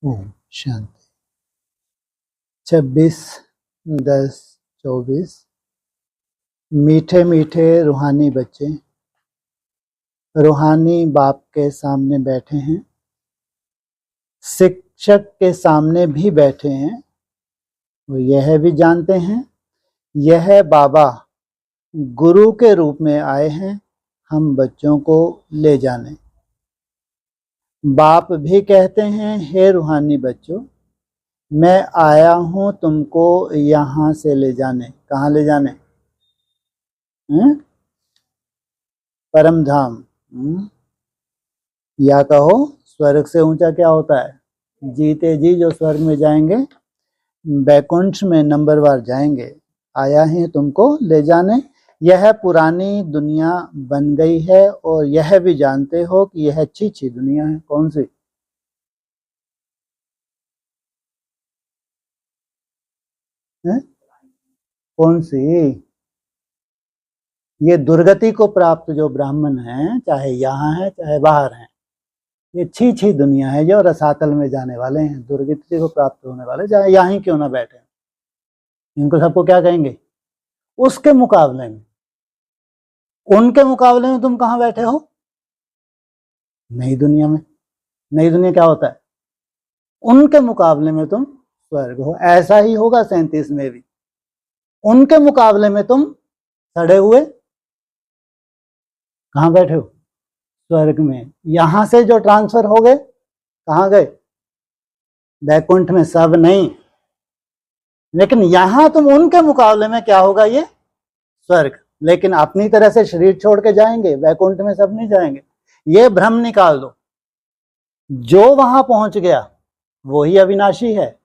ओम शांति। 26/10/24। मीठे मीठे रूहानी बच्चे रूहानी बाप के सामने बैठे हैं, शिक्षक के सामने भी बैठे हैं। वो यह भी जानते हैं यह बाबा गुरु के रूप में आए हैं हम बच्चों को ले जाने। बाप भी कहते हैं, हे रूहानी बच्चों, मैं आया हूं तुमको यहां से ले जाने। कहां ले जाने? परम धाम। या कहो स्वर्ग से ऊंचा क्या होता है? जीते जी जो स्वर्ग में जाएंगे, बैकुंठ में नंबरवार जाएंगे। आया है तुमको ले जाने। यह पुरानी दुनिया बन गई है और यह भी जानते हो कि यह अच्छी अच्छी दुनिया है। कौन सी? है? कौन सी? ये दुर्गति को प्राप्त जो ब्राह्मण हैं, चाहे यहाँ है चाहे बाहर हैं, ये अच्छी अच्छी दुनिया है जो रसातल में जाने वाले हैं, दुर्गति को प्राप्त होने वाले, चाहे यहाँ ही क्यों ना बैठे। इनको सबको क्या कहेंगे? उसके मुकाबले में, उनके मुकाबले में तुम कहां बैठे हो? नई दुनिया में। नई दुनिया क्या होता है? उनके मुकाबले में तुम स्वर्ग हो। ऐसा ही होगा 37 में भी। उनके मुकाबले में तुम सड़े हुए कहां बैठे हो? स्वर्ग में। यहां से जो ट्रांसफर हो गए कहां गए? बैकुंठ में। सब नहीं, लेकिन यहां तुम उनके मुकाबले में क्या होगा? ये स्वर्ग। लेकिन अपनी तरह से शरीर छोड़ के जाएंगे, बैकुंठ में सब नहीं जाएंगे। ये भ्रम निकाल दो। जो वहां पहुंच गया वही अविनाशी है।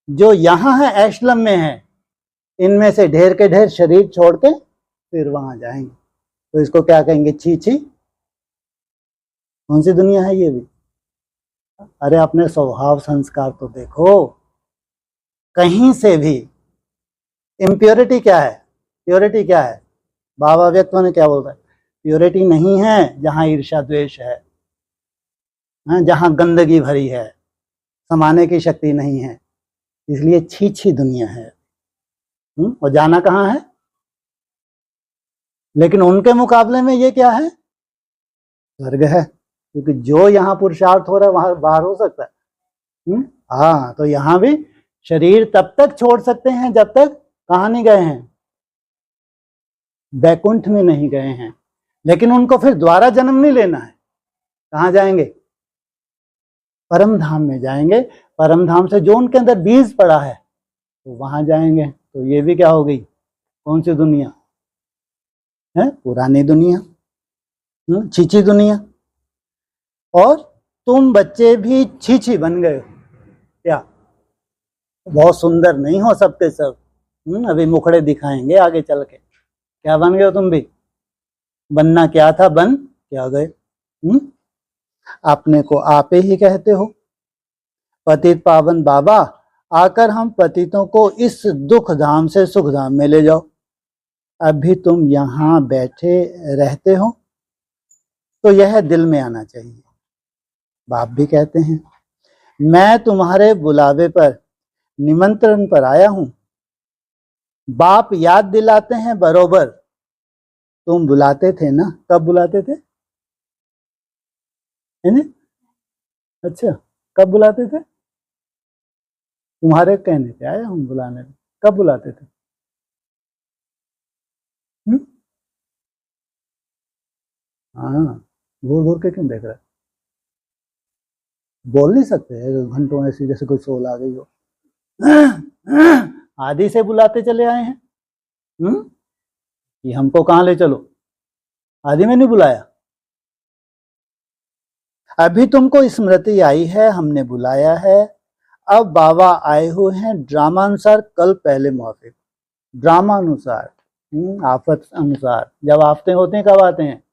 जो यहां है एशलम में है, इनमें से ढेर के ढेर शरीर छोड़ के फिर वहां जाएंगे। तो इसको क्या कहेंगे? छी छी। कौन सी दुनिया है ये भी? अरे अपने स्वभाव संस्कार तो देखो। कहीं से भी इम्प्योरिटी क्या है, प्योरिटी क्या है? बाबा व्यक्ति ने क्या बोलता है? प्योरिटी नहीं है जहां ईर्ष्या द्वेष है, जहां गंदगी भरी है, समाने की शक्ति नहीं है। इसलिए छी छी दुनिया है। और जाना कहाँ है? लेकिन उनके मुकाबले में ये क्या है? स्वर्ग है। क्योंकि जो यहाँ पुरुषार्थ हो रहा है वहां बाहर हो सकता है। हाँ, तो यहाँ भी शरीर तब तक छोड़ सकते हैं जब तक कहाँ नहीं गए हैं? बैकुंठ में नहीं गए हैं। लेकिन उनको फिर दोबारा जन्म नहीं लेना है। कहाँ जाएंगे? परम धाम में जाएंगे। परम धाम से जो उनके अंदर बीज पड़ा है तो वहां जाएंगे। तो ये भी क्या हो गई? कौन सी दुनिया है? पुरानी दुनिया, छीछी दुनिया। और तुम बच्चे भी छीछी बन गए हो क्या? बहुत सुंदर नहीं हो सबके सब। अभी मुखड़े दिखाएंगे आगे चल के। क्या बन गए हो तुम भी? बनना क्या था बन क्या गए। अपने को आप ही कहते हो पतित पावन बाबा। आकर हम पतितों को इस दुख धाम से सुख धाम में ले जाओ। अभी तुम यहाँ बैठे रहते हो तो यह दिल में आना चाहिए। बाप भी कहते हैं, मैं तुम्हारे बुलावे पर, निमंत्रण पर आया हूं। बाप याद दिलाते हैं बरोबर, तुम बुलाते थे ना। कब बुलाते थे? है ना? अच्छा, कब बुलाते थे? तुम्हारे कहने पे आया हूं बुलाने में। कब बुलाते थे? हाँ, घूर घूर के क्यों देख रहा है? बोल नहीं सकते घंटों ऐसी जैसे कोई सोल आ गई हो। आदि से बुलाते चले आए हैं। कि हमको कहां ले चलो? आदि में नहीं बुलाया। अभी तुमको स्मृति आई है, हमने बुलाया है। अब बाबा आए हुए हैं ड्रामानुसार। कल पहले मौके ड्रामानुसार, आफत अनुसार। जब आफतें होते हैं कब आते हैं?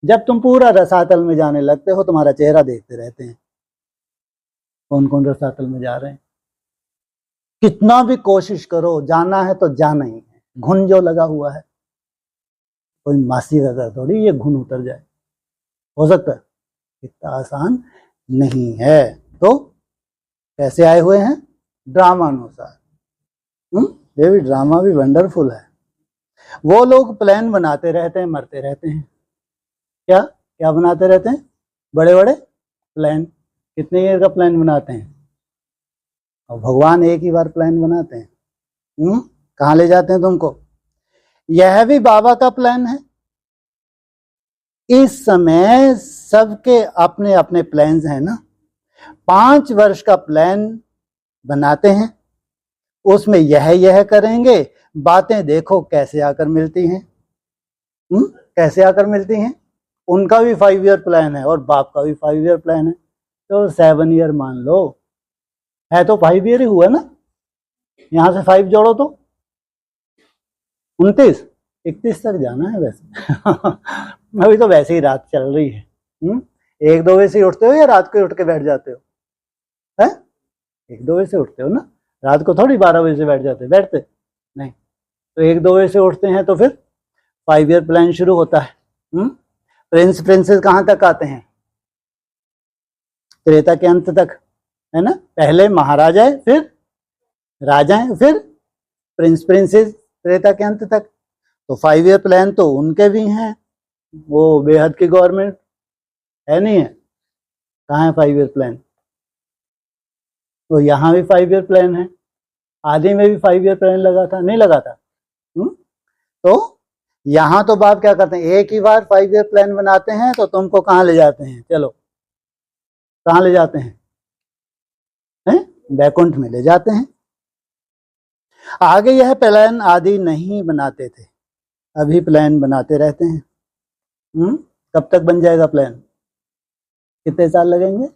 जब तुम पूरा रसातल में जाने लगते हो। तुम्हारा चेहरा देखते रहते हैं कौन कौन रसातल में जा रहे हैं। कितना भी कोशिश करो, जाना है तो जाना ही है। घुन जो लगा हुआ है, कोई मासी का घर थोड़ी ये घुन उतर जाए। हो सकता है? इतना आसान नहीं है। तो कैसे आए हुए हैं? ड्रामा अनुसार। ये भी ड्रामा भी वंडरफुल है। वो लोग प्लान बनाते रहते हैं, मरते रहते हैं। क्या क्या बनाते रहते हैं? बड़े बड़े प्लान। कितने ईयर का प्लान बनाते हैं? और भगवान एक ही बार प्लान बनाते हैं। कहाँ ले जाते हैं तुमको? यह भी बाबा का प्लान है। इस समय सबके अपने अपने प्लान्स हैं ना। 5 वर्ष का प्लान बनाते हैं, उसमें यह करेंगे। बातें देखो कैसे आकर मिलती हैं। कैसे आकर मिलती हैं? उनका भी 5 ईयर प्लान है और बाप का भी 5 ईयर प्लान है, तो 7 ईयर मान लो। है तो 5 ईयर ही हुआ ना। यहां से 5 जोड़ो तो 29, 31 तक जाना है वैसे। अभी तो वैसे ही रात चल रही है। 1-2 बजे से उठते हो या रात को ही उठ के बैठ जाते हो? है 1-2 बजे से उठते हो ना। रात को थोड़ी 12 बजे से बैठ जाते, बैठते नहीं। तो 1-2 बजे से उठते हैं तो फिर 5 ईयर प्लान शुरू होता है। प्रिंस प्रिंसेस कहाँ तक आते हैं? त्रेता के अंत तक, है ना। पहले महाराजा, फिर राजाएं, फिर प्रिंस प्रिंसेस, त्रेता के अंत तक। तो 5 ईयर प्लान तो उनके भी हैं। वो बेहद की गवर्नमेंट है, नहीं है? कहाँ है 5 ईयर प्लान? तो यहाँ भी 5 ईयर प्लान है। आदि में भी 5 ईयर प्लान लगा था, नहीं लगा था? तो यहाँ तो बाप क्या करते हैं, एक ही बार 5 ईयर प्लान बनाते हैं। तो तुमको कहाँ ले जाते हैं? चलो, कहाँ ले जाते हैं? बैकुंठ में ले जाते हैं। आगे यह प्लान आदि नहीं बनाते थे, अभी प्लान बनाते रहते हैं। कब तक बन जाएगा प्लान? कितने साल लगेंगे?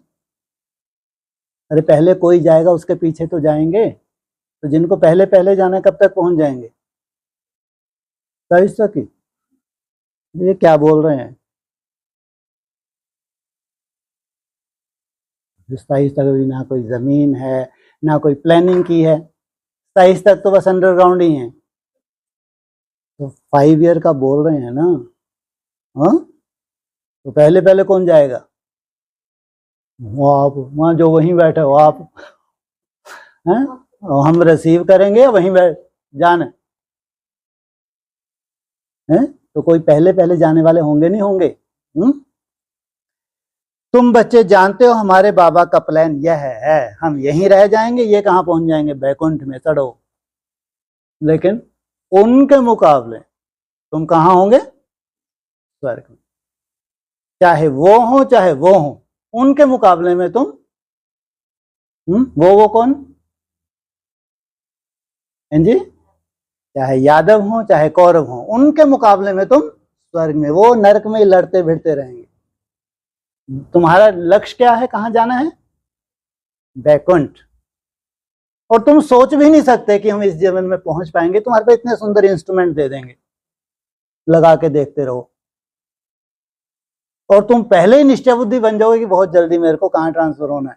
अरे पहले कोई जाएगा, उसके पीछे तो जाएंगे। तो जिनको पहले पहले जाना है, कब तक पहुंच जाएंगे? 27 तक ही। ये क्या बोल रहे हैं? 27 तक भी ना कोई जमीन है, ना कोई प्लानिंग की है। 27 तक तो बस अंडरग्राउंड ही है। तो 5 ईयर का बोल रहे हैं ना। हाँ, तो पहले पहले कौन जाएगा? वो आप, वहां जो वहीं बैठे हो आप, हैं? हम रिसीव करेंगे, वहीं बैठ जाना है। तो कोई पहले पहले जाने वाले होंगे नहीं होंगे? तुम बच्चे जानते हो हमारे बाबा का प्लान यह है, हम यहीं रह जाएंगे। ये कहाँ पहुंच जाएंगे? बैकुंठ में चढ़ो। लेकिन उनके मुकाबले तुम कहाँ होंगे? स्वर्ग में। चाहे वो हो चाहे वो हो, उनके मुकाबले में तुम वो कौन? जी, चाहे यादव हो चाहे कौरव हो, उनके मुकाबले में तुम स्वर्ग में। वो नरक में लड़ते भिड़ते रहेंगे। तुम्हारा लक्ष्य क्या है? कहाँ जाना है? बैकुंठ। और तुम सोच भी नहीं सकते कि हम इस जीवन में पहुंच पाएंगे। तुम्हारे पे इतने सुंदर इंस्ट्रूमेंट दे देंगे, लगा के देखते रहो। और तुम पहले ही निश्चय बुद्धि बन जाओगे कि बहुत जल्दी मेरे को कहाँ ट्रांसफर होना है।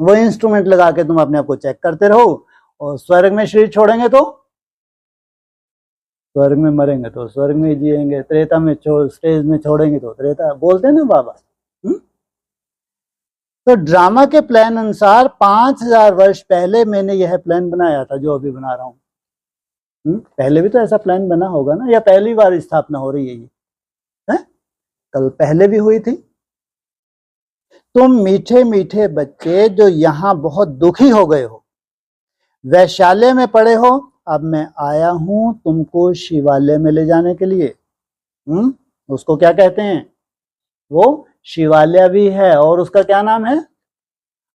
वो इंस्ट्रूमेंट लगा के तुम अपने आप को चेक करते रहो। और स्वर्ग में शरीर छोड़ेंगे तो स्वर्ग में, मरेंगे तो स्वर्ग में जिएंगे। त्रेता में स्टेज में छोड़ेंगे तो त्रेता। बोलते हैं ना बाबा। तो ड्रामा के प्लान अनुसार 5000 वर्ष पहले मैंने यह प्लान बनाया था जो अभी बना रहा हूं। पहले भी तो ऐसा प्लान बना होगा ना, या पहली बार स्थापना हो रही है ये? है? कल पहले भी हुई थी। तुम मीठे मीठे बच्चे जो यहाँ बहुत दुखी हो गए हो, वैशाल्य में पड़े हो, अब मैं आया हूं तुमको शिवालय में ले जाने के लिए। उसको क्या कहते हैं? वो शिवालय भी है और उसका क्या नाम है?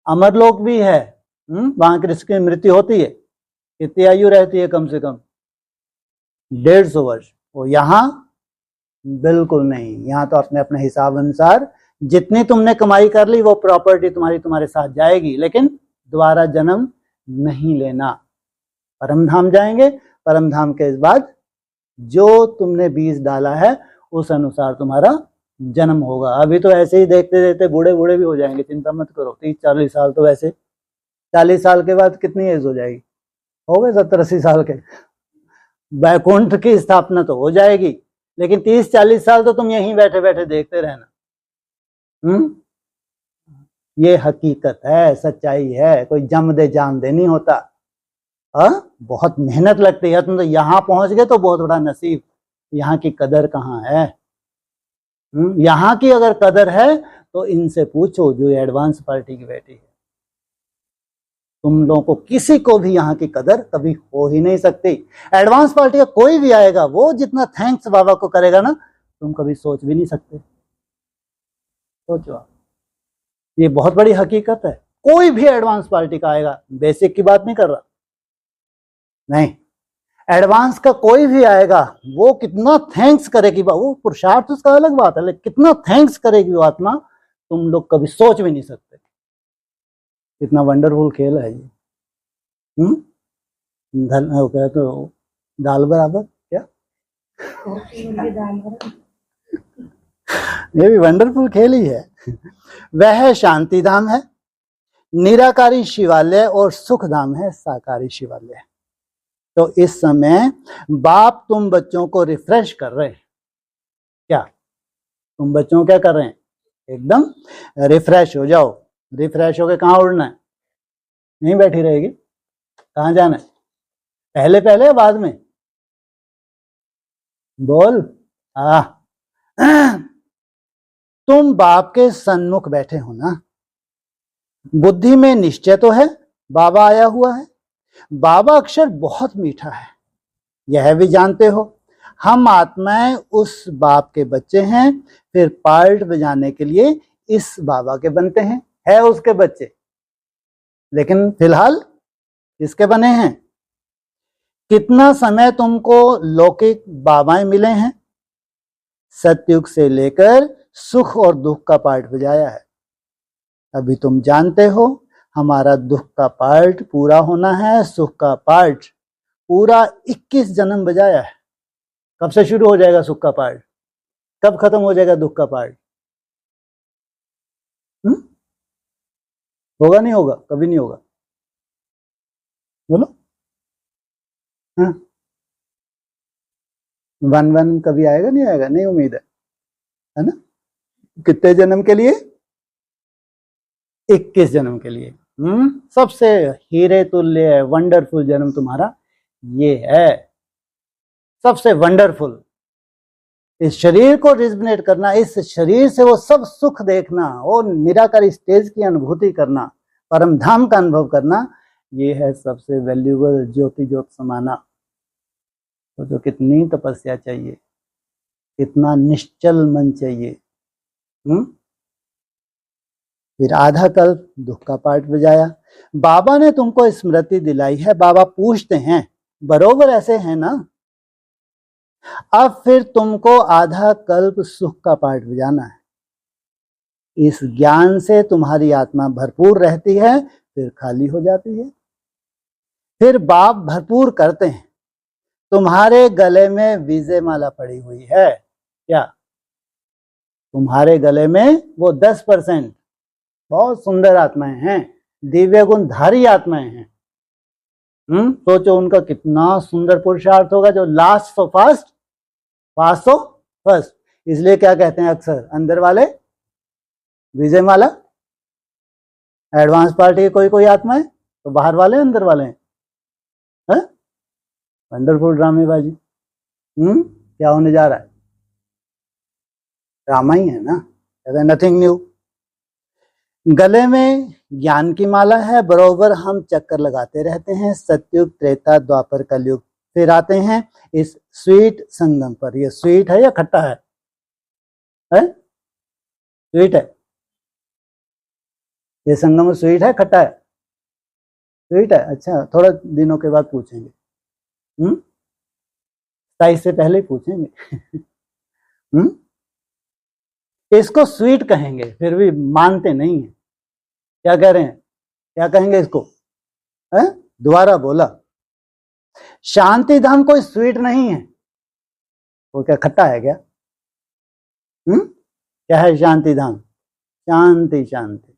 अमरलोक भी है। वहां कृष्ण की मृत्यु होती है। कितनी आयु रहती है? कम से कम 150 वर्ष। वो यहाँ बिल्कुल नहीं। यहाँ तो अपने अपने हिसाब अनुसार जितनी तुमने कमाई कर ली वो प्रॉपर्टी तुम्हारे साथ जाएगी, लेकिन दोबारा जन्म नहीं लेना। परमधाम जाएंगे। परमधाम के बाद जो तुमने बीज डाला है उस अनुसार तुम्हारा जन्म होगा। अभी तो ऐसे ही देखते देखते बूढ़े बूढ़े भी हो जाएंगे, चिंता मत करो। 30-40 साल तो वैसे, 40 साल के बाद कितनी एज हो जाएगी? हो गए 70-80 साल के। बैकुंठ की स्थापना तो हो जाएगी, लेकिन 30-40 साल तो तुम यहीं बैठे बैठे देखते रहना। ये हकीकत है, सच्चाई है, कोई जम दे जान दे नहीं होता। बहुत मेहनत लगती है। तुम तो यहाँ पहुंच गए तो बहुत बड़ा नसीब। यहाँ की कदर कहाँ है? यहाँ की अगर कदर है तो इनसे पूछो जो एडवांस पार्टी की बेटी है। तुम लोगों को किसी को भी यहाँ की कदर कभी हो ही नहीं सकती। एडवांस पार्टी का कोई भी आएगा, वो जितना थैंक्स बाबा को करेगा ना, तुम कभी सोच भी नहीं सकते। सोचो आप, ये बहुत बड़ी हकीकत है। कोई भी एडवांस पार्टी का आएगा, बेसिक की बात नहीं कर रहा, नहीं, एडवांस का कोई भी आएगा, वो कितना थैंक्स करेगी, वो पुरुषार्थ उसका अलग बात है, लेकिन कितना थैंक्स करेगी वो आत्मा, तुम लोग कभी सोच भी नहीं सकते। कितना वंडरफुल खेल है ये। धन हो गया तो दाल बराबर क्या? ये भी वंडरफुल खेल ही है। वह शांति धाम है, निराकारी शिवालय, और सुख धाम है साकारी शिवालय। तो इस समय बाप तुम बच्चों को रिफ्रेश कर रहे हैं। क्या तुम बच्चों क्या कर रहे हैं? एकदम रिफ्रेश हो जाओ। रिफ्रेश होके कहाँ उड़ना है? नहीं बैठी रहेगी, कहाँ जाना है? पहले पहले बाद में बोल। तुम बाप के सन्मुख बैठे हो ना, बुद्धि में निश्चय तो है बाबा आया हुआ है। बाबा अक्षर बहुत मीठा है, यह भी जानते हो। हम आत्माएं उस बाप के बच्चे हैं, फिर पार्ट बजाने के लिए इस बाबा के बनते हैं। है उसके बच्चे, लेकिन फिलहाल किसके बने हैं? कितना समय तुमको लौकिक बाबाएं मिले हैं, सतयुग से लेकर सुख और दुख का पार्ट बजाया है। अभी तुम जानते हो हमारा दुख का पार्ट पूरा होना है, सुख का पार्ट पूरा 21 जन्म बजाया है। कब से शुरू हो जाएगा सुख का पार्ट? कब खत्म हो जाएगा दुख का पार्ट? होगा नहीं होगा? कभी नहीं होगा। बोलो। हाँ, 1-1 कभी आएगा नहीं आएगा? नहीं उम्मीद है ना? कितने जन्म के लिए? 21 जन्म के लिए। सबसे हीरे तुल्य है, वंडरफुल जन्म तुम्हारा ये है, सबसे वंडरफुल। इस शरीर को रिजनेट करना, इस शरीर से वो सब सुख देखना, वो निराकारी स्टेज की अनुभूति करना, परम धाम का अनुभव करना, ये है सबसे वैल्यूबल ज्योति ज्योत समाना। तो जो कितनी तपस्या चाहिए, कितना निश्चल मन चाहिए। फिर आधा कल्प दुख का पार्ट बजाया। बाबा ने तुमको स्मृति दिलाई है। बाबा पूछते हैं बरोबर ऐसे है ना? अब फिर तुमको आधा कल्प सुख का पार्ट बजाना है। इस ज्ञान से तुम्हारी आत्मा भरपूर रहती है, फिर खाली हो जाती है। फिर बाप भरपूर करते हैं। तुम्हारे गले में विजय माला पड़ी हुई है क्या? तुम्हारे गले में वो 10% बहुत सुंदर आत्माएं हैं, दिव्य गुणधारी आत्माएं हैं। सोचो उनका कितना सुंदर पुरुषार्थ होगा, जो last so fast, fast so first. इसलिए क्या कहते हैं अक्सर, अंदर वाले विजय माला। एडवांस पार्टी की कोई कोई आत्मा है तो बाहर वाले अंदर वाले हैं। वंडरफुल ड्रामेबाजी। क्या होने जा रहा है? ड्रामा ही है ना, नथिंग न्यू। गले में ज्ञान की माला है, बरोबर हम चक्कर लगाते रहते हैं, सतयुग त्रेता द्वापर कलयुग, फिर आते हैं इस स्वीट संगम पर। ये स्वीट है या खट्टा है? स्वीट है। ये संगम स्वीट है खट्टा है? स्वीट है। अच्छा, थोड़ा दिनों के बाद पूछेंगे, 27 से पहले पूछेंगे। इसको स्वीट कहेंगे, फिर भी मानते नहीं है। क्या कह रहे हैं? क्या कहेंगे इसको? दोबारा बोला। शांति धाम कोई स्वीट नहीं है। वो क्या खट्टा है क्या? क्या है शांति धाम? शांति शांति।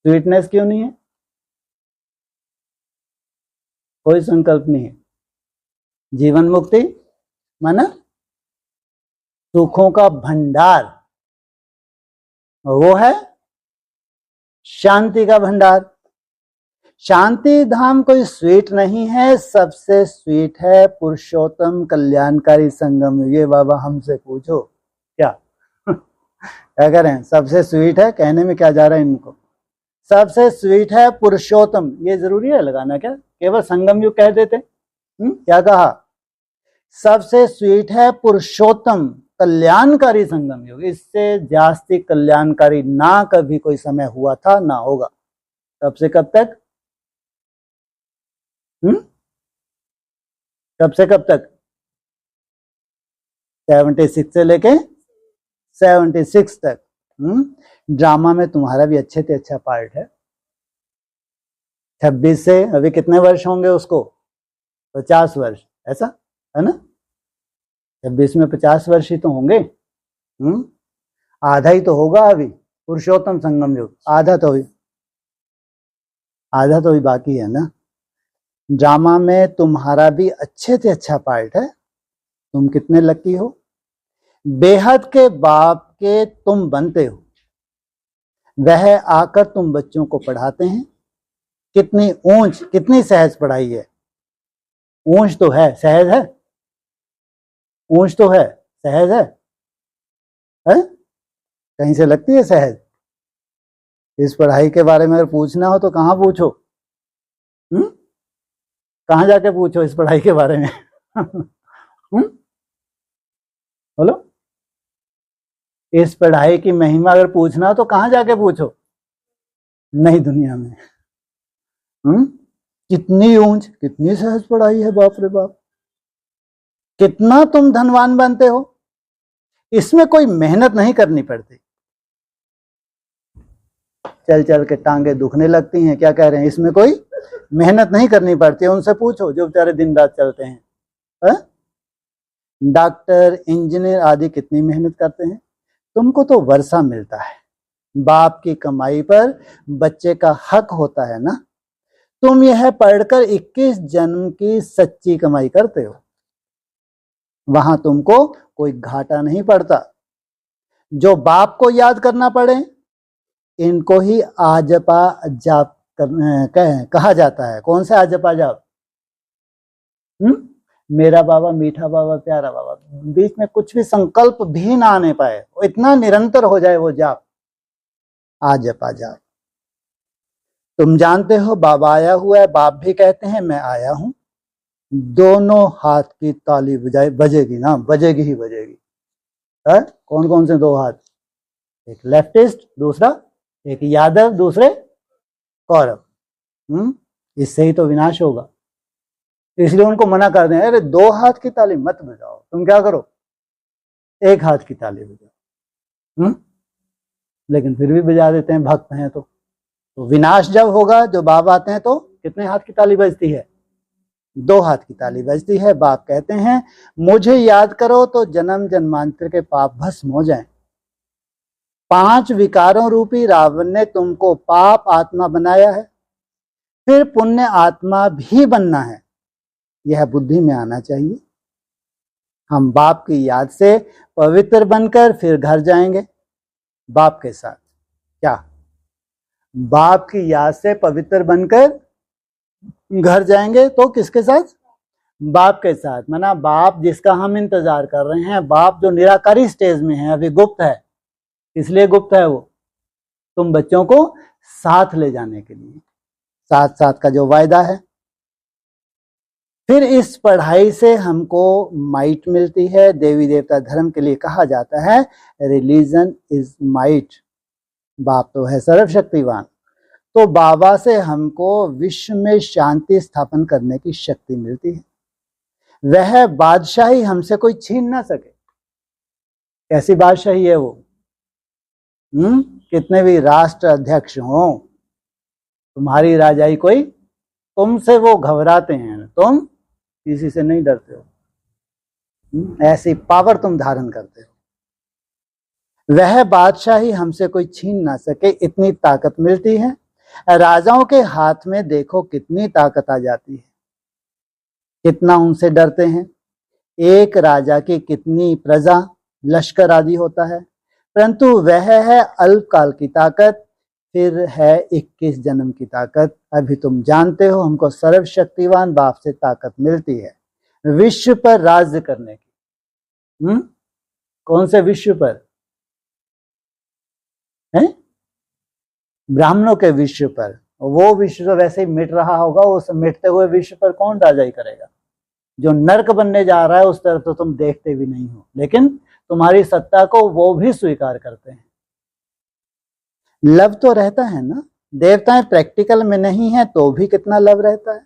स्वीटनेस क्यों नहीं है? कोई संकल्प नहीं है। जीवन मुक्ति माना सुखों का भंडार, वो है शांति का भंडार। शांति धाम कोई स्वीट नहीं है, सबसे स्वीट है पुरुषोत्तम कल्याणकारी संगम। ये बाबा हमसे पूछो क्या क्या कह रहे हैं? सबसे स्वीट है, कहने में क्या जा रहा है इनको? सबसे स्वीट है पुरुषोत्तम। ये जरूरी है लगाना क्या? केवल संगम युग कह देते। क्या कहा? सबसे स्वीट है पुरुषोत्तम कल्याणकारी संगम युग। इससे जास्ती कल्याणकारी ना कभी कोई समय हुआ था ना होगा। कब से कब तक? कब से कब तक? 76 से लेके 76 तक। ड्रामा में तुम्हारा भी अच्छे से अच्छा पार्ट है। 26 से अभी कितने वर्ष होंगे उसको? 50 वर्ष, ऐसा है ना? 26 में 50 वर्ष ही तो होंगे। आधा ही तो होगा अभी पुरुषोत्तम संगम युग। आधा तो ही बाकी है ना। ड्रामा में तुम्हारा भी अच्छे से अच्छा पार्ट है। तुम कितने लकी हो, बेहद के बाप के तुम बनते हो। वह आकर तुम बच्चों को पढ़ाते हैं। कितनी ऊंच, कितनी सहज पढ़ाई है। ऊंच तो है, सहज है? ऊंच तो है, सहज है? कहीं से लगती है सहज? इस पढ़ाई के बारे में अगर पूछना हो तो कहाँ पूछो? कहाँ जाके पूछो इस पढ़ाई के बारे में? बोलो, इस पढ़ाई की महिमा अगर पूछना हो तो कहाँ जाके पूछो? नई दुनिया में। कितनी ऊंच, कितनी सहज पढ़ाई है। बाप रे बाप, कितना तुम धनवान बनते हो। इसमें कोई मेहनत नहीं करनी पड़ती। चल चल के टांगे दुखने लगती हैं। क्या कह रहे हैं? इसमें कोई मेहनत नहीं करनी पड़ती है। उनसे पूछो जो बेचारे दिन रात चलते हैं। डॉक्टर, इंजीनियर आदि कितनी मेहनत करते हैं। तुमको तो वर्षा मिलता है। बाप की कमाई पर बच्चे का हक होता है ना। तुम यह पढ़कर 21 जन्म की सच्ची कमाई करते हो। वहां तुमको कोई घाटा नहीं पड़ता। जो बाप को याद करना पड़े, इनको ही आजपा जाप कहा जाता है। कौन सा आजपा जाप? मेरा बाबा, मीठा बाबा, प्यारा बाबा। बीच में कुछ भी संकल्प भी ना आने पाए, वो इतना निरंतर हो जाए वो जाप, आजपा जाप। तुम जानते हो बाबा आया हुआ है। बाप भी कहते हैं मैं आया हूं। दोनों हाथ की ताली बजेगी ना, बजेगी ही बजेगी। कौन कौन से दो हाथ? एक लेफ्टिस्ट, दूसरा एक यादव, दूसरे कौरव। इससे ही तो विनाश होगा। इसलिए उनको मना कर दें, अरे दो हाथ की ताली मत बजाओ, तुम क्या करो, एक हाथ की ताली बजाओ। लेकिन फिर भी बजा देते हैं, भक्त हैं तो विनाश जब होगा, जो बाप आते हैं तो कितने हाथ की ताली बजती है? दो हाथ की ताली बजती है। बाप कहते हैं मुझे याद करो तो जन्म जन्मांतर के पाप भस्म हो जाएं। 5 विकारों रूपी रावण ने तुमको पाप आत्मा बनाया है, फिर पुण्य आत्मा भी बनना है। यह बुद्धि में आना चाहिए। हम बाप की याद से पवित्र बनकर फिर घर जाएंगे बाप के साथ। क्या? बाप की याद से पवित्र बनकर घर जाएंगे तो किसके साथ? बाप के साथ। माना बाप जिसका हम इंतजार कर रहे हैं, बाप जो निराकारी स्टेज में है, अभी गुप्त है। इसलिए गुप्त है वो, तुम बच्चों को साथ ले जाने के लिए, साथ साथ का जो वायदा है। फिर इस पढ़ाई से हमको माइट मिलती है। देवी देवता धर्म के लिए कहा जाता है रिलीजन इज माइट। बाप तो है सर्वशक्तिवान, तो बाबा से हमको विश्व में शांति स्थापन करने की शक्ति मिलती है। वह बादशाही हमसे कोई छीन ना सके। कैसी बादशाही है वो? कितने भी राष्ट्र अध्यक्ष हो, तुम्हारी राजाई कोई, तुमसे वो घबराते हैं, तुम किसी से नहीं डरते हो। ऐसी पावर तुम धारण करते हो। वह बादशाही हमसे कोई छीन ना सके, इतनी ताकत मिलती है। राजाओं के हाथ में देखो कितनी ताकत आ जाती है, कितना उनसे डरते हैं। एक राजा की कितनी प्रजा, लश्कर आदि होता है, परंतु वह है अल्पकाल की ताकत, फिर है 21 जन्म की ताकत। अभी तुम जानते हो हमको सर्वशक्तिवान बाप से ताकत मिलती है विश्व पर राज्य करने की। कौन से विश्व पर है? ब्राह्मणों के विश्व पर। वो विश्व तो वैसे ही मिट रहा होगा, उस मिटते हुए विश्व पर कौन राजाई करेगा? जो नर्क बनने जा रहा है उस तरफ तो तुम देखते भी नहीं हो, लेकिन तुम्हारी सत्ता को वो भी स्वीकार करते हैं। लव तो रहता है ना, देवताएं प्रैक्टिकल में नहीं है तो भी कितना लव रहता है।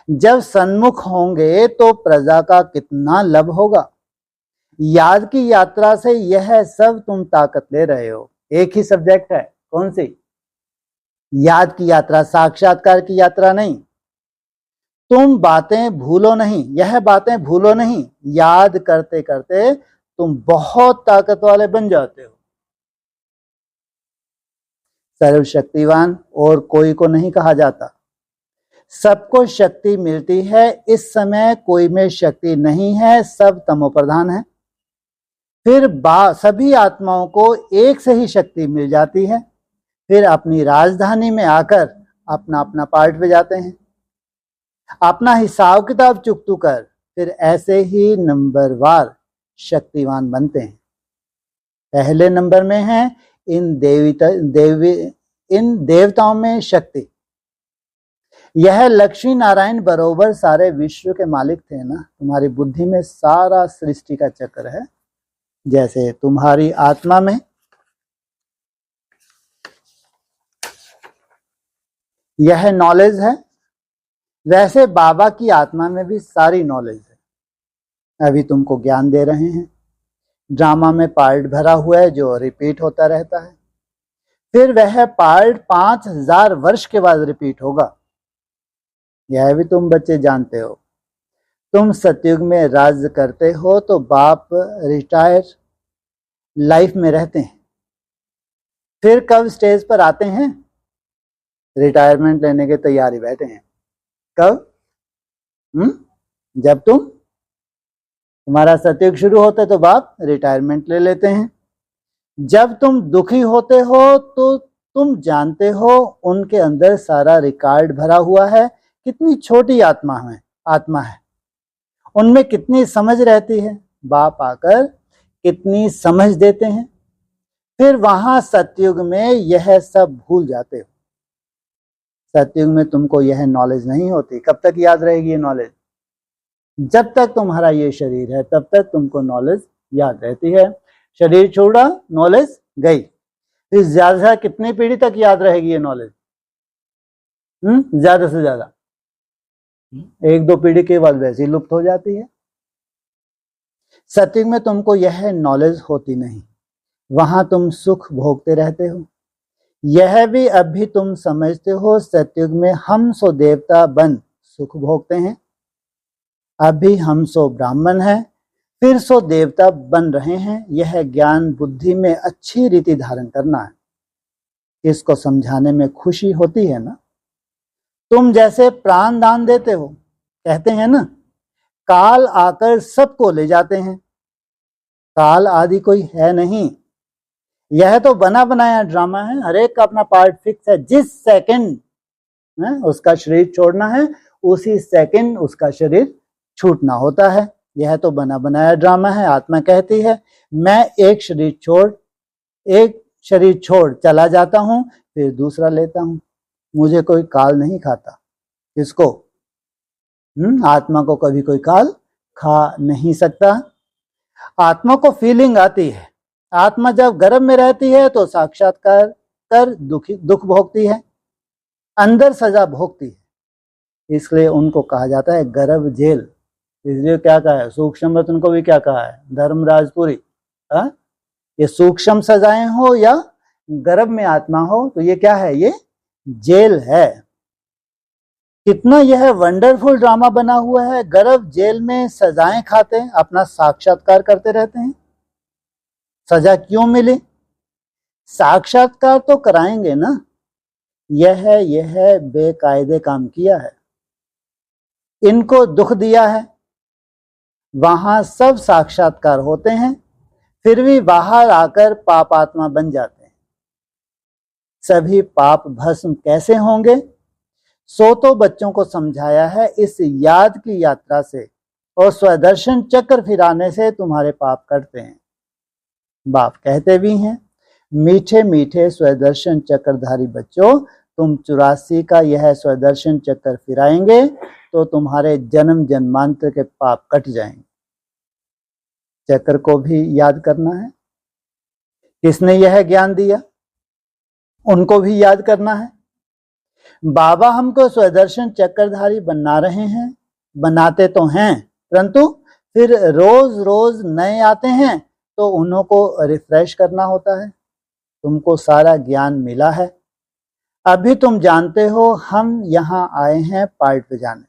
जब सन्मुख होंगे तो प्रजा का कितना लव होगा। याद की यात्रा से यह सब तुम ताकत ले रहे हो। एक ही सब्जेक्ट है, कौन सी? याद की यात्रा, साक्षात्कार की यात्रा नहीं। तुम बातें भूलो नहीं, यह बातें भूलो नहीं। याद करते करते तुम बहुत ताकत वाले बन जाते हो। सर्वशक्तिवान और कोई को नहीं कहा जाता, सबको शक्ति मिलती है। इस समय कोई में शक्ति नहीं है, सब तमोप्रधान है। फिर सभी आत्माओं को एक से ही शक्ति मिल जाती है, फिर अपनी राजधानी में आकर अपना अपना पार्ट पे जाते हैं, अपना हिसाब किताब चुकतू कर फिर ऐसे ही नंबरवार शक्तिवान बनते हैं। पहले नंबर में है इन देवताओं में शक्ति। यह लक्ष्मी नारायण बरोबर सारे विश्व के मालिक थे ना। तुम्हारी बुद्धि में सारा सृष्टि का चक्र है। जैसे तुम्हारी आत्मा में यह नॉलेज है, वैसे बाबा की आत्मा में भी सारी नॉलेज है। अभी तुमको ज्ञान दे रहे हैं। ड्रामा में पार्ट भरा हुआ है जो रिपीट होता रहता है, फिर वह पार्ट 5000 वर्ष के बाद रिपीट होगा। यह भी तुम बच्चे जानते हो। तुम सतयुग में राज्य करते हो तो बाप रिटायर लाइफ में रहते हैं। फिर कब स्टेज पर आते हैं? रिटायरमेंट लेने की तैयारी बैठे हैं। कब? जब तुम्हारा सतयुग शुरू होता है तो बाप रिटायरमेंट ले लेते हैं। जब तुम दुखी होते हो तो तुम जानते हो उनके अंदर सारा रिकॉर्ड भरा हुआ है। कितनी छोटी आत्मा है, उनमें कितनी समझ रहती है। बाप आकर कितनी समझ देते हैं। फिर वहां सतयुग में यह सब भूल जाते हो। सतयुग में तुमको यह नॉलेज नहीं होती। कब तक याद रहेगी ये नॉलेज? जब तक तुम्हारा ये शरीर है तब तक तुमको नॉलेज याद रहती है। शरीर छोड़ा, नॉलेज गई। फिर ज्यादा से ज्यादा कितनी पीढ़ी तक याद रहेगी ये नॉलेज? ज्यादा से ज्यादा 1-2 पीढ़ी के बाद वैसे ही लुप्त हो जाती है। सतयुग में तुमको यह नॉलेज होती नहीं, वहां तुम सुख भोगते रहते हो। यह भी अभी तुम समझते हो। सतयुग में हम सो देवता बन सुख भोगते हैं। अभी हम सो ब्राह्मण हैं, फिर सो देवता बन रहे हैं। यह ज्ञान बुद्धि में अच्छी रीति धारण करना है। इसको समझाने में खुशी होती है ना। तुम जैसे प्राण दान देते हो, कहते हैं ना काल आकर सबको ले जाते हैं। काल आदि कोई है नहीं, यह तो बना बनाया ड्रामा है। हर एक का अपना पार्ट फिक्स है। जिस सेकंड उसका शरीर छोड़ना है उसी सेकंड उसका शरीर छूटना होता है। यह तो बना बनाया ड्रामा है। आत्मा कहती है मैं एक शरीर छोड़ चला जाता हूं, फिर दूसरा लेता हूं। मुझे कोई काल नहीं खाता। किसको? आत्मा को कभी कोई काल खा नहीं सकता। आत्मा को फीलिंग आती है। आत्मा जब गर्भ में रहती है तो साक्षात्कार कर दुख भोगती है, अंदर सजा भोगती है। इसलिए उनको कहा जाता है गर्भ जेल। इसलिए क्या कहा है? सूक्ष्म रत्न को भी क्या कहा है? धर्मराजपुरी। ये सूक्ष्म सजाएं हो या गर्भ में आत्मा हो तो ये क्या है? ये जेल है। कितना यह वंडरफुल ड्रामा बना हुआ है। गर्भ जेल में सजाएं खाते हैं, अपना साक्षात्कार करते रहते हैं। सजा क्यों मिली? साक्षात्कार तो कराएंगे ना। यह बेकायदे काम किया है, इनको दुख दिया है। वहां सब साक्षात्कार होते हैं, फिर भी बाहर आकर पापात्मा बन जाते हैं। सभी पाप भस्म कैसे होंगे? सो तो बच्चों को समझाया है, इस याद की यात्रा से और स्वदर्शन चक्र फिराने से तुम्हारे पाप कटते हैं। बाप कहते भी हैं, मीठे मीठे स्वदर्शन चक्रधारी बच्चों, तुम 84 का यह स्वदर्शन चक्र फिराएंगे तो तुम्हारे जन्म जन्मांतर के पाप कट जाएंगे। चक्र को भी याद करना है। किसने यह ज्ञान दिया? उनको भी याद करना है। बाबा हमको स्वदर्शन चक्रधारी बना रहे हैं, बनाते तो हैं, परंतु फिर रोज रोज नए आते हैं तो उन्हों को रिफ्रेश करना होता है। तुमको सारा ज्ञान मिला है, अभी तुम जानते हो हम यहाँ आए हैं पार्ट पे जाने।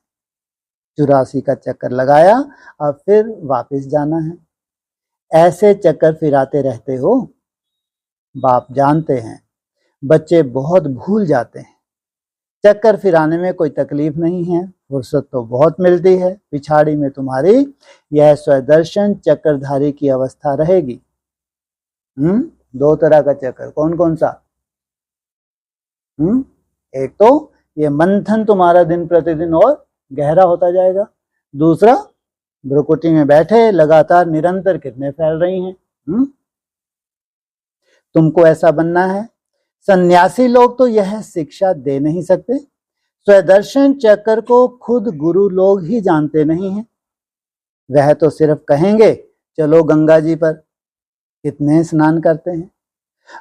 84 का चक्कर लगाया, अब फिर वापस जाना है। ऐसे चक्कर फिराते रहते हो। बाप जानते हैं बच्चे बहुत भूल जाते हैं। चक्कर फिराने में कोई तकलीफ नहीं है, फुर्सत तो बहुत मिलती है। पिछाड़ी में तुम्हारी यह स्वदर्शन चक्रधारी की अवस्था रहेगी। 2 तरह का चक्कर, कौन कौन सा? एक तो ये मंथन तुम्हारा दिन प्रतिदिन और गहरा होता जाएगा। दूसरा, भ्रुकुटी में बैठे लगातार निरंतर कितने फैल रही हैं। तुमको ऐसा बनना है। सन्यासी लोग तो यह शिक्षा दे नहीं सकते। स्वदर्शन चक्र को खुद गुरु लोग ही जानते नहीं हैं। वह तो सिर्फ कहेंगे चलो गंगा जी पर। कितने स्नान करते हैं।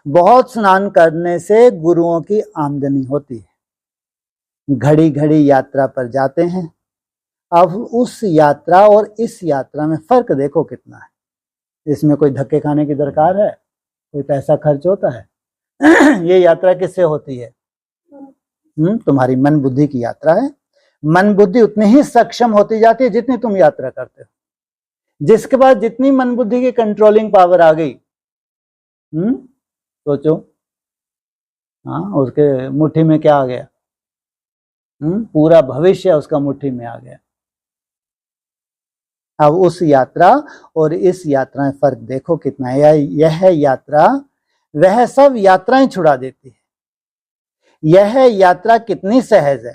बहुत स्नान करने से गुरुओं की आमदनी होती है। घड़ी घड़ी यात्रा पर जाते हैं। अब उस यात्रा और इस यात्रा में फर्क देखो कितना है। इसमें कोई धक्के खाने की दरकार है? कोई पैसा खर्च होता है? ये यात्रा किससे होती है? तुम्हारी मन बुद्धि की यात्रा है। मन बुद्धि उतनी ही सक्षम होती जाती है जितनी तुम यात्रा करते हो। जिसके बाद जितनी मन बुद्धि की कंट्रोलिंग पावर आ गई, सोचो, हाँ, उसके मुट्ठी में क्या आ गया? पूरा भविष्य उसका मुट्ठी में आ गया। अब उस यात्रा और इस यात्रा में फर्क देखो कितना है। यह यात्रा वह सब यात्राएं छुड़ा देती है। यह यात्रा कितनी सहज है।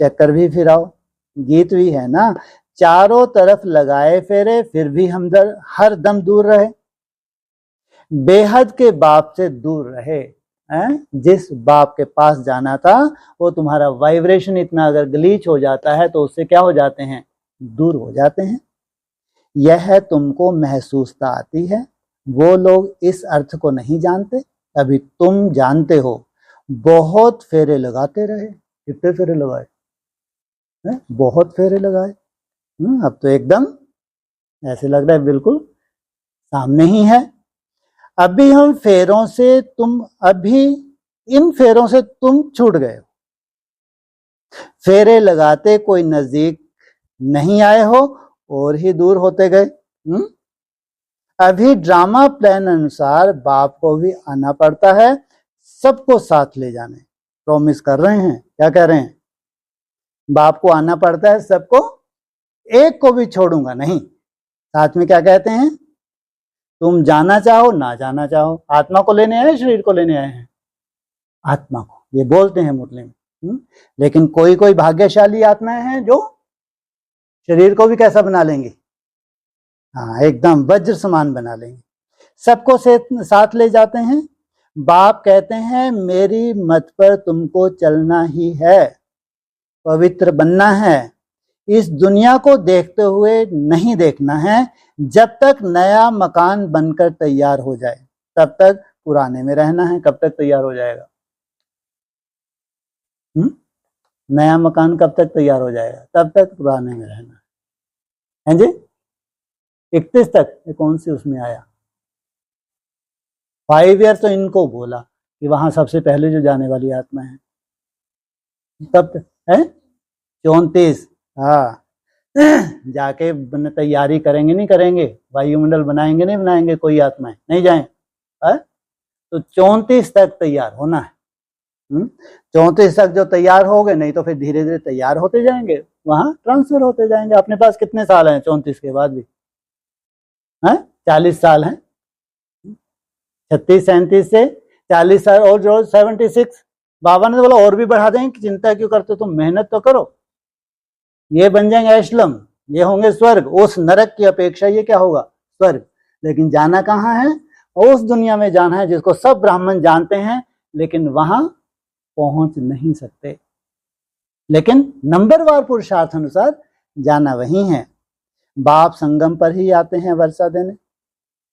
चक्कर भी फिराओ, गीत भी है ना, चारों तरफ लगाए फेरे फिर भी हम हर दम दूर रहे। बेहद के बाप से दूर रहे। जिस बाप के पास जाना था वो तुम्हारा वाइब्रेशन इतना अगर ग्लीच हो जाता है तो उससे क्या हो जाते हैं? दूर हो जाते हैं। यह तुमको महसूसता आती है। वो लोग इस अर्थ को नहीं जानते, अभी तुम जानते हो। बहुत फेरे लगाते रहे। कितने फेरे लगाए? बहुत फेरे लगाए। अब तो एकदम ऐसे लग रहा है बिल्कुल सामने ही है। अभी हम फेरों से तुम, अभी इन फेरों से तुम छूट गए हो। फेरे लगाते कोई नजदीक नहीं आए हो और ही दूर होते गए। अभी ड्रामा प्लान अनुसार बाप को भी आना पड़ता है, सबको साथ ले जाने प्रॉमिस कर रहे हैं। क्या कह रहे हैं? बाप को आना पड़ता है सबको, एक को भी छोड़ूंगा नहीं। साथ में क्या कहते हैं? तुम जाना चाहो ना जाना चाहो। आत्मा को लेने आए, शरीर को लेने आए हैं? आत्मा को, ये बोलते हैं मुरली में। लेकिन कोई कोई भाग्यशाली आत्माएं हैं जो शरीर को भी कैसा बना लेंगे? हाँ, एकदम वज्र समान बना लेंगे। सबको साथ ले जाते हैं। बाप कहते हैं मेरी मत पर तुमको चलना ही है, पवित्र बनना है। इस दुनिया को देखते हुए नहीं देखना है। जब तक नया मकान बनकर तैयार हो जाए तब तक पुराने में रहना है। कब तक तैयार हो जाएगा? नया मकान कब तक तैयार हो जाएगा? तब तक पुराने में रहना है जी। 31 तक। ये कौन सी उसमें आया? 5 ईयर तो इनको बोला कि वहां सबसे पहले जो जाने वाली आत्मा है तब तक है 34। हाँ, जाके तैयारी करेंगे नहीं करेंगे, वायुमंडल बनाएंगे नहीं बनाएंगे, कोई आत्माएं नहीं जाए। तो 34 तक तैयार होना है। 34 तक जो तैयार हो गए, नहीं तो फिर धीरे धीरे तैयार होते जाएंगे, वहां ट्रांसफर होते जाएंगे। अपने पास कितने साल हैं 34 के बाद भी? 40 साल हैं। 36 37 से 40 साल और जो 76। बाबा ने तो बोला और भी बढ़ा देंगे, कि चिंता क्यों करते हो, तुम मेहनत तो करो, ये बन जाएंगे ऐशलम, ये होंगे स्वर्ग, उस नरक की अपेक्षा ये क्या होगा, स्वर्ग। लेकिन जाना कहाँ है, उस दुनिया में जाना है जिसको सब ब्राह्मण जानते हैं, लेकिन वहां पहुंच नहीं सकते। लेकिन नंबरवार पुरुषार्थ अनुसार जाना वही है। बाप संगम पर ही आते हैं वर्षा देने।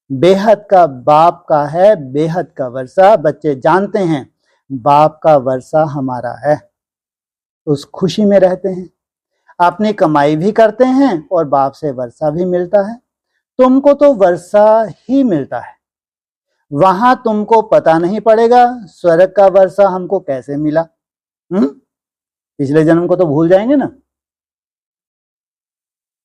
बेहद का बाप का है, बेहद का वर्षा। बच्चे जानते हैं बाप का वर्षा हमारा है, उस खुशी में रहते हैं, अपनी कमाई भी करते हैं और बाप से वर्षा भी मिलता है। तुमको तो वर्षा ही मिलता है, वहां तुमको पता नहीं पड़ेगा स्वर्ग का वर्षा हमको कैसे मिला। पिछले जन्म को तो भूल जाएंगे ना,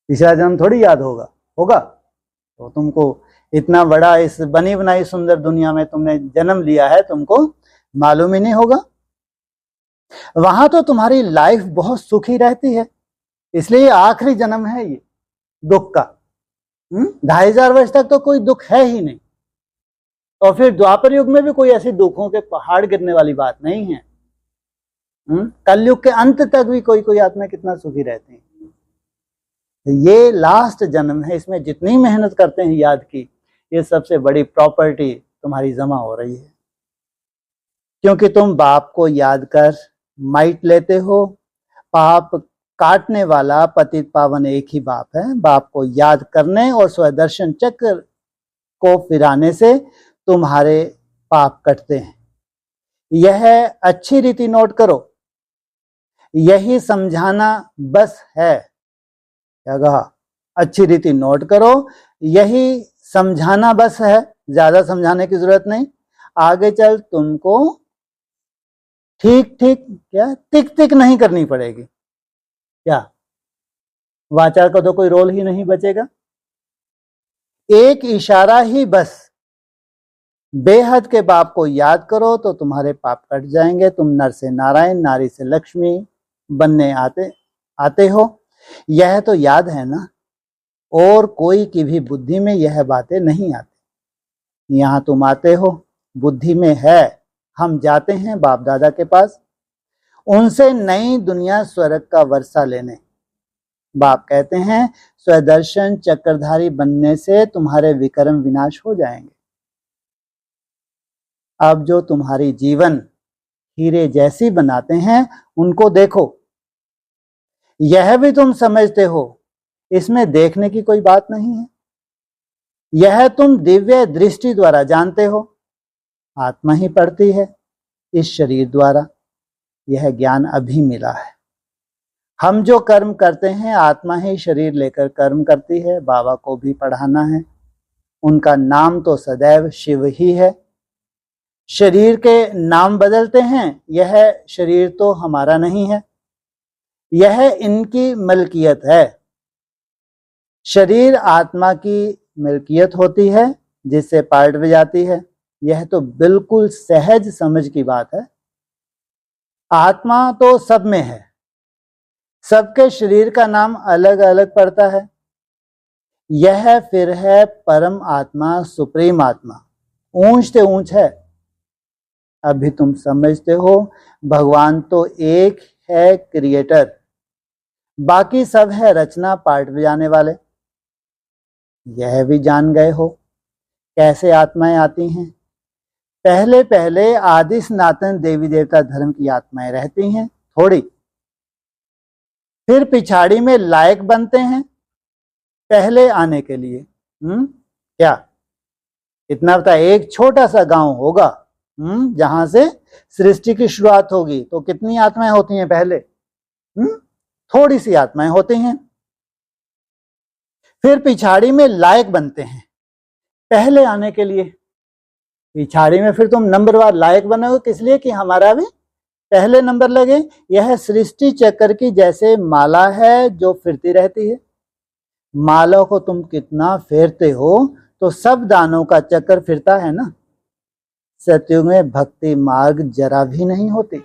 पिछला जन्म थोड़ी याद होगा तो तुमको इतना बड़ा इस बनी बनाई सुंदर दुनिया में तुमने जन्म लिया है, तुमको मालूम ही नहीं होगा। वहां तो तुम्हारी लाइफ बहुत सुखी रहती है, इसलिए आखिरी जन्म है ये दुख का। 2500 वर्ष तक तो कोई दुख है ही नहीं, और फिर द्वापर युग में भी कोई ऐसी दुखों के पहाड़ गिरने वाली बात नहीं है। कलयुग के अंत तक भी कोई कोई आत्मा कितना सुखी रहती है। ये लास्ट जन्म है, इसमें जितनी मेहनत करते हैं याद की, ये सबसे बड़ी प्रॉपर्टी तुम्हारी जमा हो रही है, क्योंकि तुम बाप को याद कर माइट लेते हो। पाप काटने वाला पतित पावन एक ही बाप है। बाप को याद करने और स्वदर्शन चक्र को फिराने से तुम्हारे पाप कटते हैं। यह अच्छी रीति नोट करो, यही समझाना बस है। क्या कहा, अच्छी रीति नोट करो, यही समझाना बस है, ज्यादा समझाने की जरूरत नहीं। आगे चल तुमको ठीक ठीक क्या टिक टिक नहीं करनी पड़ेगी, क्या वाचा का तो कोई रोल ही नहीं बचेगा। एक इशारा ही बस, बेहद के बाप को याद करो तो तुम्हारे पाप कट जाएंगे। तुम नर से नारायण, नारी से लक्ष्मी बनने आते हो, यह तो याद है ना। और कोई की भी बुद्धि में यह बातें नहीं आती। यहाँ तुम आते हो, बुद्धि में है, हम जाते हैं बाप दादा के पास, उनसे नई दुनिया स्वर्ग का वर्षा लेने। बाप कहते हैं स्वदर्शन चक्रधारी बनने से तुम्हारे विकर्म विनाश हो जाएंगे। अब जो तुम्हारी जीवन हीरे जैसी बनाते हैं उनको देखो, यह भी तुम समझते हो, इसमें देखने की कोई बात नहीं है। यह तुम दिव्य दृष्टि द्वारा जानते हो, आत्मा ही पढ़ती है इस शरीर द्वारा। यह ज्ञान अभी मिला है। हम जो कर्म करते हैं आत्मा ही शरीर लेकर कर्म करती है। बाबा को भी पढ़ाना है, उनका नाम तो सदैव शिव ही है। शरीर के नाम बदलते हैं, यह शरीर तो हमारा नहीं है, यह इनकी मलकियत है। शरीर आत्मा की मिल्कियत होती है जिससे पार्ट बजाती है। यह तो बिल्कुल सहज समझ की बात है। आत्मा तो सब में है, सबके शरीर का नाम अलग अलग पड़ता है। यह फिर है परम आत्मा, सुप्रीम आत्मा, ऊंच से ऊंच है। अभी तुम समझते हो भगवान तो एक है क्रिएटर, बाकी सब है रचना पार्ट बजाने वाले। यह भी जान गए हो कैसे आत्माएं आती हैं। पहले पहले आदि सनातन देवी देवता धर्म की आत्माएं रहती हैं थोड़ी, फिर पिछाड़ी में लायक बनते हैं पहले आने के लिए। क्या इतना बता, एक छोटा सा गांव होगा जहां से सृष्टि की शुरुआत होगी, तो कितनी आत्माएं होती हैं पहले? थोड़ी सी आत्माएं होती हैं। फिर पिछाड़ी में लायक बनते हैं पहले आने के लिए। पिछाड़ी में फिर तुम नंबरवार लायक बनोगे, किस लिए? कि हमारा भी पहले नंबर लगे। यह सृष्टि चक्र की जैसे माला है जो फिरती रहती है। माला को तुम कितना फेरते हो तो सब दानों का चक्र फिरता है ना। सतयुग में भक्ति मार्ग जरा भी नहीं होती।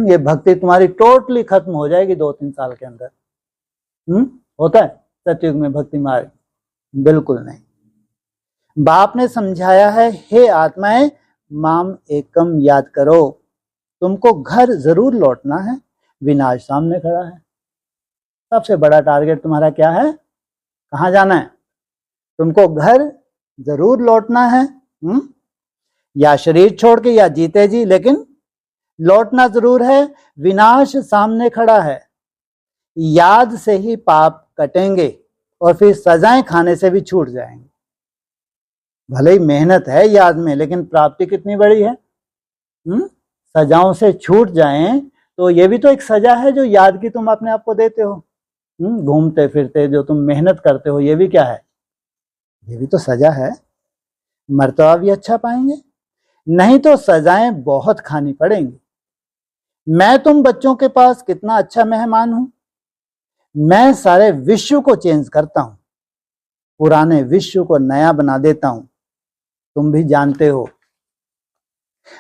ये भक्ति तुम्हारी टोटली खत्म हो जाएगी 2-3 साल के अंदर। होता है सतयुग में भक्ति मार्ग? बिल्कुल नहीं। बाप ने समझाया है, हे आत्माएं, माम एकम याद करो। तुमको घर जरूर लौटना है, विनाश सामने खड़ा है। सबसे बड़ा टारगेट तुम्हारा क्या है? कहाँ जाना है? तुमको घर जरूर लौटना है, या शरीर छोड़ के या जीते जी, लेकिन लौटना जरूर है। विनाश सामने खड़ा है। याद से ही पाप कटेंगे और फिर सजाएं खाने से भी छूट जाएंगे। भले ही मेहनत है याद में, लेकिन प्राप्ति कितनी बड़ी है। सजाओं से छूट जाएं तो ये भी तो एक सजा है जो याद की तुम अपने आप को देते हो। घूमते फिरते जो तुम मेहनत करते हो, ये भी क्या है? ये भी तो सजा है। मर्तबा भी अच्छा पाएंगे, नहीं तो सजाएं बहुत खानी पड़ेंगी। मैं तुम बच्चों के पास कितना अच्छा मेहमान हूं। मैं सारे विश्व को चेंज करता हूं, पुराने विश्व को नया बना देता हूं। तुम भी जानते हो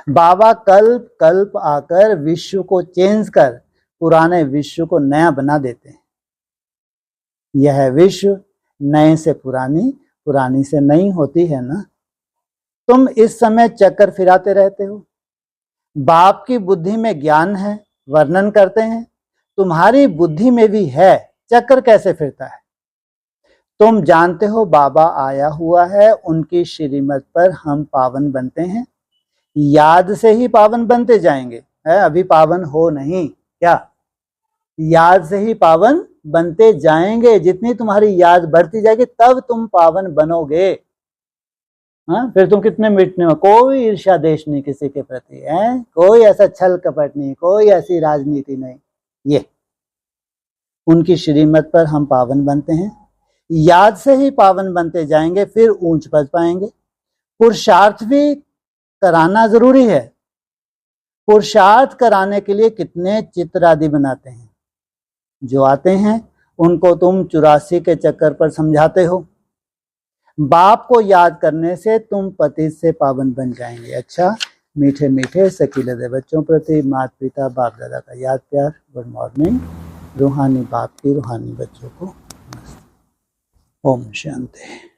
बाबा कल्प कल्प आकर विश्व को चेंज कर पुराने विश्व को नया बना देते हैं। यह विश्व नए से पुरानी, पुरानी से नई होती है ना। तुम इस समय चक्कर फिराते रहते हो। बाप की बुद्धि में ज्ञान है, वर्णन करते हैं। तुम्हारी बुद्धि में भी है, चक्कर कैसे फिरता है। तुम जानते हो बाबा आया हुआ है, उनकी श्रीमत पर हम पावन बनते हैं। याद से ही पावन बनते जाएंगे, है अभी पावन हो नहीं क्या? याद से ही पावन बनते जाएंगे। जितनी तुम्हारी याद बढ़ती जाएगी तब तुम पावन बनोगे। हाँ, फिर तुम कितने मिटने हो। कोई ईर्ष्या देश नहीं किसी के प्रति है, कोई ऐसा छल कपट नहीं, कोई ऐसी राजनीति नहीं। ये उनकी श्रीमत पर हम पावन बनते हैं। याद से ही पावन बनते जाएंगे, फिर ऊंच पद पाएंगे। पुरुषार्थ भी कराना जरूरी है। पुरुषार्थ कराने के लिए कितने चित्र आदि बनाते हैं, जो आते हैं उनको तुम 84 के चक्कर पर समझाते हो। बाप को याद करने से तुम पतित से पावन बन जाएंगे। अच्छा, मीठे मीठे सकीले दे बच्चों प्रति माता पिता बाप दादा का याद प्यार। Good morning. रूहानी बाप की रूहानी बच्चों को ओम शांति।